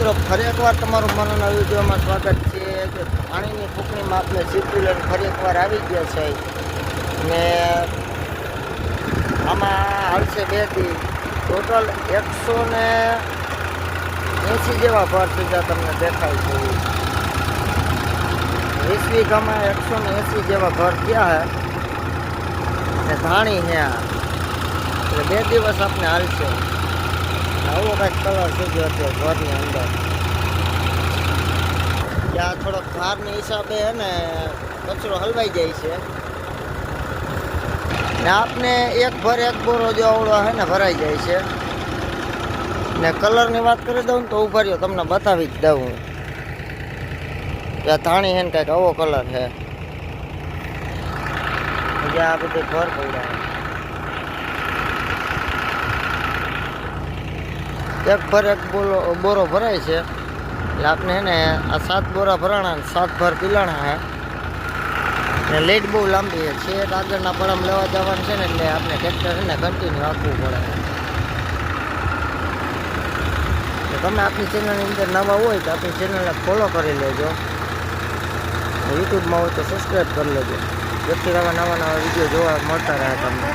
મિત્રો ફરી એકવાર તમારું માનવના વિડીયોમાં સ્વાગત છે કે પાણીની ફૂંકણીમાં આપણે સીપી લઈને ફરી એકવાર આવી ગયા છે ને આમાં હાલશે 2 દી ટોટલ 180 જેવા ભર થઈ ગયા તમને દેખાય છે 20 વીઘામાં 180 જેવા ભર થયા છે ને ધાણી છે એટલે 2 દિવસ આપણે હાલશે આવો કાંઈક કલર થઈ ગયો છે ઘરની અંદર ત્યાં થોડોક ધારની હિસાબે હે ને કચરો હલવાઈ જાય છે ને આપને એક બોરો જો આવડો હે ને ભરાઈ જાય છે ને કલરની વાત કરી દઉં ને તો ઉભા રહ્યો તમને બતાવી જ દઉં ત્યાં ધાણી હે ને કાંઈક આવો કલર છે આ બધી ભર પડ્યા એક બોરો ભરાય છે એટલે આપણે હે ને આ 7 બોરા ભરાણા 7 ભર પીલાણા હે ને લેટ બહુ લાંબી છે આગળના પડામ લેવા જવાનું છે ને એટલે આપણે ટ્રેક્ટર છે ને કન્ટિન્યુ રાખવું પડે તો તમે આપણી ચેનલની અંદર નવા હોય તો આપણી ચેનલને ફોલો કરી લેજો યુટ્યુબમાં હોય તો સબસ્ક્રાઈબ કરી લેજો જેથી આવા નવા વિડીયો જોવા મળતા રહે તમને